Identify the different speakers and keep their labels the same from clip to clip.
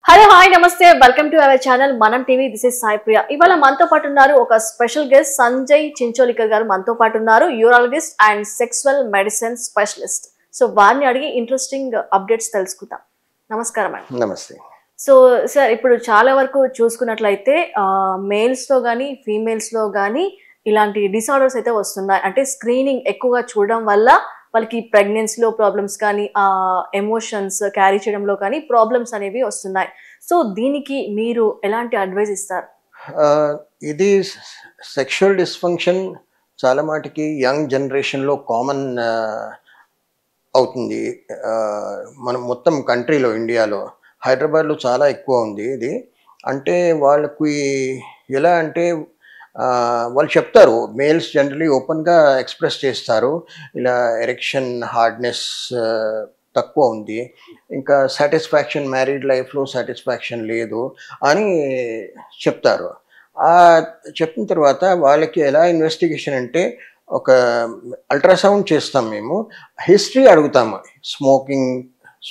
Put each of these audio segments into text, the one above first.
Speaker 1: Hello hi నమస్తే welcome to our channel మనం TV this is Sai ప్రియ. ఇవాళ మనతో పాటు ఉన్నారు ఒక స్పెషల్ గెస్ట్ సంజయ్ చించోలికర్ గారు మనతో పాటు ఉన్నారు, urologist and sexual medicine specialist. So వారిని అడిగి ఇంట్రెస్టింగ్ అప్డేట్స్ తెలుసుకుందాం. నమస్కారం అండి.
Speaker 2: నమస్తే.
Speaker 1: సో సార్, ఇప్పుడు చాలా వరకు చూసుకున్నట్లయితే మేల్స్ లో కానీ ఫీమేల్స్ లో కానీ ఇలాంటి డిసార్డర్స్ అయితే వస్తున్నాయి. అంటే స్క్రీనింగ్ ఎక్కువగా చూడడం వల్ల వాళ్ళకి ప్రెగ్నెన్సీలో ప్రాబ్లమ్స్ కానీ ఎమోషన్స్ క్యారీ చేయడంలో కానీ ప్రాబ్లమ్స్ అనేవి వస్తున్నాయి. సో దీనికి మీరు ఎలాంటి అడ్వైస్ ఇస్తారు?
Speaker 2: ఇది సెక్షువల్ డిస్ఫంక్షన్ చాలా మాటికి యంగ్ జనరేషన్లో కామన్ అవుతుంది. మనం మొత్తం కంట్రీలో, ఇండియాలో, హైదరాబాద్లో చాలా ఎక్కువ ఉంది ఇది. అంటే వాళ్ళకి ఎలా అంటే వాళ్ళు చెప్తారు, మేల్స్ జనరలీ ఓపెన్గా ఎక్స్ప్రెస్ చేస్తారు, ఇలా ఎరెక్షన్ హార్డ్నెస్ తక్కువ ఉంది, ఇంకా సాటిస్ఫాక్షన్, మ్యారీడ్ లైఫ్లో సాటిస్ఫాక్షన్ లేదు అని చెప్తారు. చెప్పిన తర్వాత వాళ్ళకి ఎలా ఇన్వెస్టిగేషన్ అంటే ఒక అల్ట్రాసౌండ్ చేస్తాం మేము, హిస్టరీ అడుగుతాము,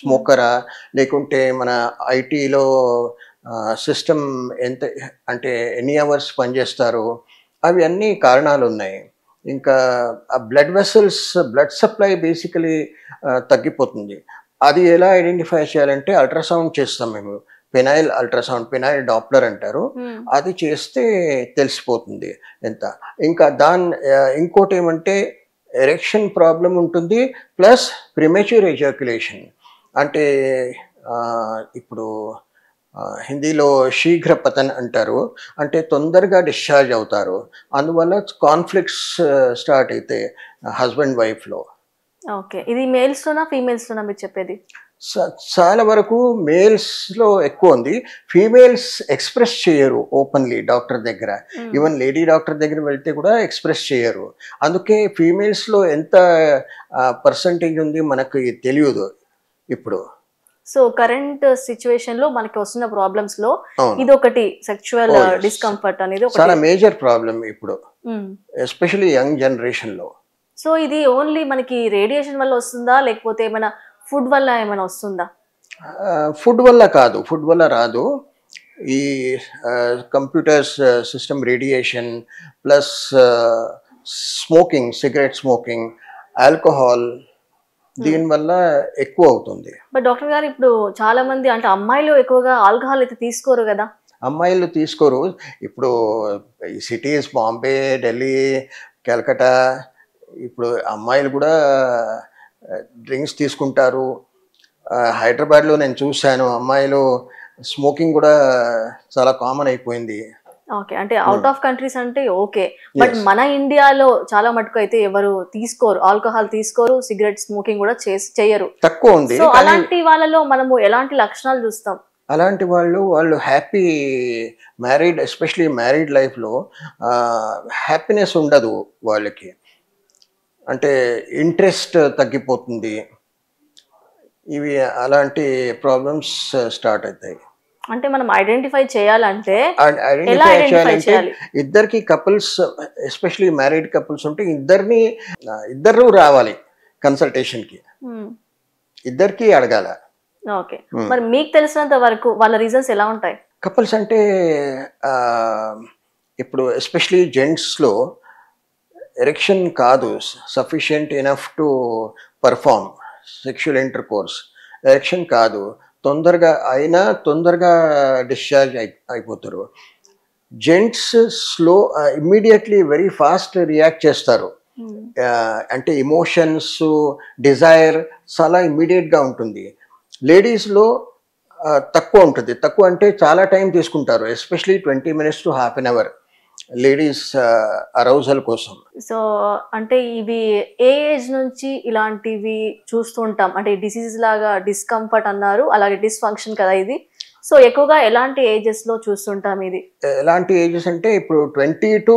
Speaker 2: స్మోకరా లేకుంటే మన ఐటీలో సిస్టమ్ ఎంత అంటే ఎన్ని అవర్స్ పనిచేస్తారు, అవి అన్ని కారణాలు ఉన్నాయి. ఇంకా ఆ blood vessels, blood supply basically తగ్గిపోతుంది. అది ఎలా ఐడెంటిఫై చేయాలంటే అల్ట్రాసౌండ్ చేస్తాం మేము, పెనైల్ అల్ట్రాసౌండ్, పెనైల్ డాప్లర్ అంటారు, అది చేస్తే తెలిసిపోతుంది ఎంత. ఇంకా ఇంకోటి ఏమంటే ఎరెక్షన్ ప్రాబ్లం ఉంటుంది, ప్లస్ ప్రిమేచ్యూర్ ఎజాక్యులేషన్. అంటే ఇప్పుడు హిందీలో శీఘ్ర పతన్ అంటారు, అంటే తొందరగా డిశ్చార్జ్ అవుతారు. అందువల్ల కాన్ఫ్లిక్ట్స్ స్టార్ట్ అయితే హస్బెండ్ వైఫ్లో.
Speaker 1: ఓకే, ఇది మేల్స్లోనా ఫీమేల్స్లోనా మీరు చెప్పేది?
Speaker 2: చాలా వరకు మేల్స్లో ఎక్కువ ఉంది, ఫీమేల్స్ ఎక్స్ప్రెస్ చేయరు ఓపెన్లీ డాక్టర్ దగ్గర. ఈవెన్ లేడీ డాక్టర్ దగ్గర వెళ్తే కూడా ఎక్స్ప్రెస్ చేయరు. అందుకే ఫీమేల్స్లో ఎంత పర్సంటేజ్ ఉంది మనకు తెలియదు ఇప్పుడు.
Speaker 1: సో కరెంట్ సిచ్యువేషన్ లో మనకి వస్తున్న ప్రాబ్లమ్స్ లో ఇది ఒకటి, సెక్షువల్ డిస్కంఫర్ట్ అనేది
Speaker 2: చాలా మేజర్ ప్రాబ్లం ఇప్పుడు, ఎస్పెషల్లీ యంగ్ జనరేషన్ లో.
Speaker 1: సో ఇది ఓన్లీ మనకి రేడియేషన్ వల్ల వస్తుందా, లేకపోతే ఏమైనా ఫుడ్ వల్ల ఏమైనా వస్తుందా?
Speaker 2: ఫుడ్ వల్ల కాదు, ఫుడ్ వల్ల రాదు. ఈ computers system radiation plus smoking, cigarette smoking, alcohol, దీనివల్ల ఎక్కువ అవుతుంది.
Speaker 1: బట్ డాక్టర్ గారు, ఇప్పుడు చాలా మంది అంటే అమ్మాయిలు ఎక్కువగా ఆల్కహాల్ అయితే తీసుకోరు కదా?
Speaker 2: అమ్మాయిలు తీసుకోరు. ఇప్పుడు ఈ సిటీస్ బాంబే, ఢిల్లీ, కలకత్తా, ఇప్పుడు అమ్మాయిలు కూడా డ్రింక్స్ తీసుకుంటారు. హైదరాబాద్లో నేను చూశాను, అమ్మాయిలు స్మోకింగ్ కూడా చాలా కామన్ అయిపోయింది.
Speaker 1: ఓకే, అంటే అవుట్ ఆఫ్ కంట్రీస్ అంటే ఓకే, బట్ మన ఇండియాలో చాలా మటుకు అయితే ఎవరు తీసుకోరు, ఆల్కహాల్ తీసుకోరు, సిగరెట్ స్మోకింగ్ కూడా చేయరు,
Speaker 2: తక్కువ ఉంది.
Speaker 1: సో అలాంటి వాళ్ళలో మనము ఎలాంటి లక్షణాలు చూస్తాం?
Speaker 2: అలాంటి వాళ్ళు హ్యాపీ మ్యారీడ్, ఎస్పెషలీ మ్యారీడ్ లైఫ్లో హ్యాపీనెస్ ఉండదు వాళ్ళకి, అంటే ఇంట్రెస్ట్ తగ్గిపోతుంది. ఇవి అలాంటి మ్యారీడ్ స్టార్ట్ అవుతాయి.
Speaker 1: అంటే మనం ఐడెంటిఫై చేయాలంటే
Speaker 2: ఇద్దరికి కపుల్స్, ఎస్పెషలీ మ్యారీడ్ కపుల్స్ ఉంటే ఇద్దరు రావాలి కన్సల్టేషన్కి, ఇద్దరికి అడగాల.
Speaker 1: ఓకే, మరి మీకు తెలిసినంత వరకు వాళ్ళ రీజన్స్ ఎలా ఉంటాయి?
Speaker 2: కపుల్స్ అంటే ఇప్పుడు ఎస్పెషలీ జెంట్స్లో ఎరెక్షన్ కాదు sufficient enough to perform sexual inter course, erection కాదు, తొందరగా డిశ్చార్జ్ అయిపోతారు. Gents slow, immediately very fast react చేస్తారు. అంటే ఎమోషన్స్, డిజైర్ చాలా ఇమ్మీడియట్గా ఉంటుంది. లేడీస్లో తక్కువ ఉంటుంది. తక్కువ అంటే చాలా టైం తీసుకుంటారు, especially 20 minutes to half an hour ladies arousal కోసం.
Speaker 1: సో అంటే ఇవి ఏ ఏజ్ నుంచి ఇలాంటివి చూస్తుంటాం? అంటే డిసీజ్ లాగా డిస్కంఫర్ట్ అన్నారు, అలాగే డిస్ఫంక్షన్ కదా ఇది. సో ఎక్కువగా ఎలాంటి ఏజెస్ లో చూస్తుంటాం ఇది?
Speaker 2: ఎలాంటి ఏజెస్ అంటే ఇప్పుడు 20 to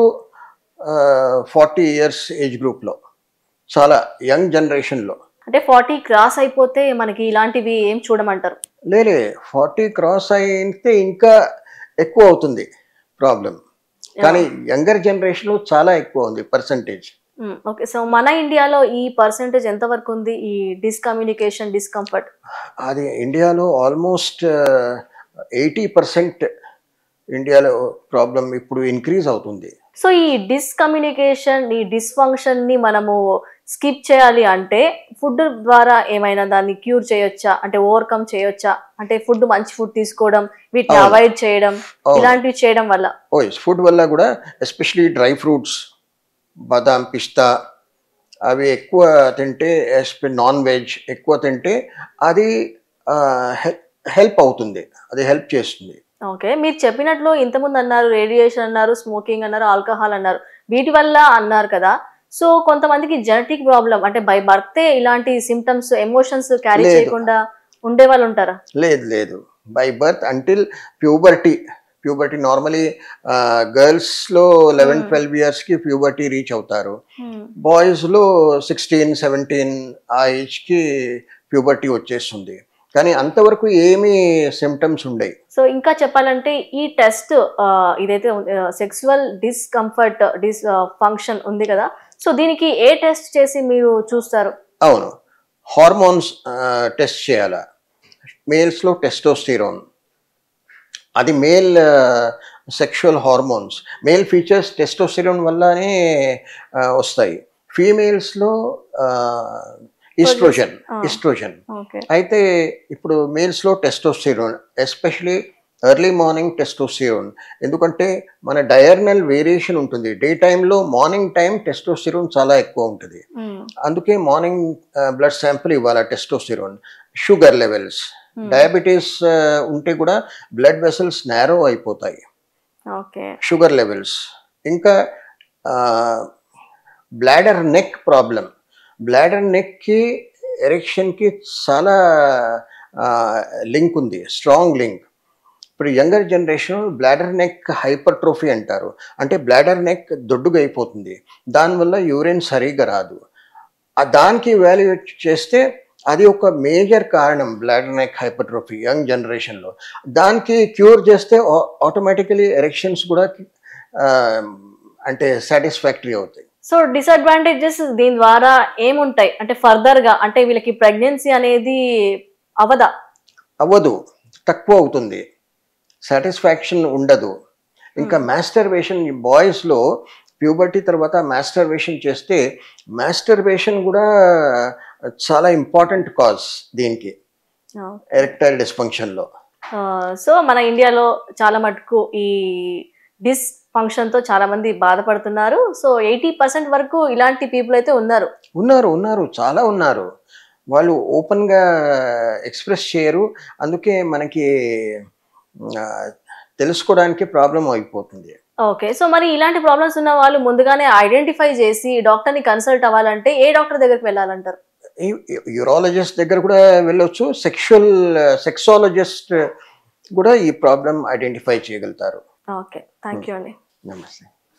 Speaker 2: 40 years ఏజ్ గ్రూప్లో, చాలా యంగ్ జనరేషన్లో.
Speaker 1: అంటే 40 క్రాస్ అయిపోతే మనకి ఇలాంటివి ఏం చూడమంటారు?
Speaker 2: లేలే, 40 క్రాస్ అయితే ఇంకా ఎక్కువ అవుతుంది ప్రాబ్లం, కానీ యంగర్ జనరేషన్లో చాలా ఎక్కువ ఉంది పర్సంటేజ్.
Speaker 1: ఓకే, సో మన ఇండియాలో ఈ పర్సెంటేజ్ ఎంత వరకు ఉంది ఈ డిస్కమ్యూనికేషన్ డిస్కంఫర్ట్?
Speaker 2: అది ఇండియాలో ఆల్మోస్ట్ 80% ఇండియాలో ప్రాబ్లం ఇప్పుడు ఇంక్రీజ్ అవుతుంది.
Speaker 1: సో ఈ డిస్కమ్యూనికేషన్, ఈ డిస్ఫంక్షన్ ని మనము స్కిప్ చేయాలి అంటే ఫుడ్ ద్వారా ఏమైనా దాన్ని క్యూర్ చేయొచ్చా, అంటే ఓవర్కమ్ చేయొచ్చా? అంటే ఫుడ్, మంచి ఫుడ్ తీసుకోవడం, వీటిని అవాయిడ్ చేయడం, ఇలాంటివి చేయడం వల్ల?
Speaker 2: ఫుడ్ వల్ల కూడా ఎస్పెషలీ డ్రై ఫ్రూట్స్, బాదాం, పిస్తా అవి ఎక్కువ తింటే, నాన్ వెజ్ ఎక్కువ తింటే అది హెల్ప్ అవుతుంది, అది హెల్ప్ చేస్తుంది.
Speaker 1: ఓకే, మీరు చెప్పినట్లు ఇంతకుముందు అన్నారు రేడియేషన్ అన్నారు, స్మోకింగ్ అన్నారు, ఆల్కహాల్ అన్నారు, వీటి వల్ల అన్నారు కదా. సో కొంతమందికి జెనెటిక్ ప్రాబ్లం, అంటే బై బర్తే ఇలాంటి సిమ్టమ్స్, ఎమోషన్స్ క్యారీ చేయకుండా ఉండే వాళ్ళు ఉంటారా?
Speaker 2: లేదు, by birth until puberty normally గర్ల్స్లో 11-12 ఇయర్స్కి ప్యూబర్టీ రీచ్ అవుతారు. బాయ్స్లో 16-17 ఆ ఏజ్కి ప్యూబర్టీ వచ్చేస్తుంది. కానీ అంతవరకు ఏమీ సిమ్టమ్స్ ఉండవు.
Speaker 1: సో ఇంకా చెప్పాలంటే ఈ టెస్ట్ ఇదైతే సెక్సువల్ డిస్కంఫర్ట్ ఫంక్షన్ ఉంది కదా, సో దీనికి ఏ టెస్ట్ చేసి మీరు చూస్తారు?
Speaker 2: అవును, హార్మోన్స్ టెస్ట్ చేయాలా. మేల్స్లో టెస్టోస్టిరోన్, అది male sexual hormones, male features testosterone వల్లనే వస్తాయి. ఫీమేల్స్లో ఈస్ట్రోజన్. అయితే ఇప్పుడు మేల్స్లో testosterone, especially early morning testosterone, ఎందుకంటే మన డయర్నల్ వేరియేషన్ ఉంటుంది. డే టైంలో మార్నింగ్ టైం టెస్టోస్టిరోన్ చాలా ఎక్కువ ఉంటుంది, అందుకే మార్నింగ్ బ్లడ్ శాంపిల్ ఇవ్వాలి టెస్టోస్టిరోన్. షుగర్ లెవెల్స్, డయాబెటీస్ ఉంటే కూడా బ్లడ్ వెసల్స్ నేరో అయిపోతాయి, షుగర్ లెవెల్స్. ఇంకా బ్లాడర్ నెక్ ప్రాబ్లం, బ్లాడర్ నెక్కి ఎరెక్షన్కి చాలా లింక్ ఉంది, స్ట్రాంగ్ లింక్. ఇప్పుడు younger generation bladder neck hypertrophy అంటారు, అంటే బ్లాడర్ నెక్ దొడ్డుగా అయిపోతుంది, దానివల్ల యూరిన్ సరిగ్గా రాదు. దానికి వాల్యుయేట్ చేస్తే అది ఒక మేజర్ కారణం, బ్లాడర్ నెక్ హైపర్ట్రోఫీ యంగ్ జనరేషన్లో. దానికి క్యూర్ చేస్తే ఆటోమేటికలీ ఎరెక్షన్స్ కూడా అంటే సాటిస్ఫాక్టరీ అవుతాయి.
Speaker 1: సో డిసడ్వాంటేజెస్ దీని ద్వారా ఏముంటాయి అంటే ఫర్దర్ గా, అంటే వీళ్ళకి ప్రెగ్నెన్సీ అనేది
Speaker 2: అవ్వదు, తక్కువ అవుతుంది, సాటిస్ఫాక్షన్ ఉండదు. ఇంకా మాస్టర్బేషన్, బాయ్స్లో ప్యూబర్టీ తర్వాత మాస్టర్బేషన్ చేస్తే, మాస్టర్బేషన్ కూడా చాలా ఇంపార్టెంట్ కాజ్ దీనికి, ఎరెక్టైల్ డిస్ఫంక్షన్లో.
Speaker 1: సో మన ఇండియాలో చాలా మటుకు ఈ డిస్ఫంక్షన్ తో చాలా మంది బాధపడుతున్నారు. సో 80% వరకు ఇలాంటి పీపుల్ అయితే ఉన్నారు,
Speaker 2: చాలా ఉన్నారు. వాళ్ళు ఓపెన్గా ఎక్స్ప్రెస్ చేయరు, అందుకే మనకి తెలుసుకోవడానికి ప్రాబ్లం అయిపోతుంది.
Speaker 1: ఓకే, సో మరి ఇలాంటి ప్రాబ్లమ్స్ ఉన్న వాళ్ళు ముందుగానే ఐడెంటిఫై చేసి డాక్టర్ని కన్సల్ట్ అవ్వాలంటే ఏ డాక్టర్ దగ్గరికి వెళ్ళాలంటారు?
Speaker 2: యూరాలజిస్ట్ దగ్గర కూడా వెళ్ళొచ్చు, సెక్సాలజిస్ట్ కూడా ఈ ప్రాబ్లం ఐడెంటిఫై చేయగలుగుతారు.
Speaker 1: ఓకే, థ్యాంక్ యూ అండి.
Speaker 2: నమస్తే.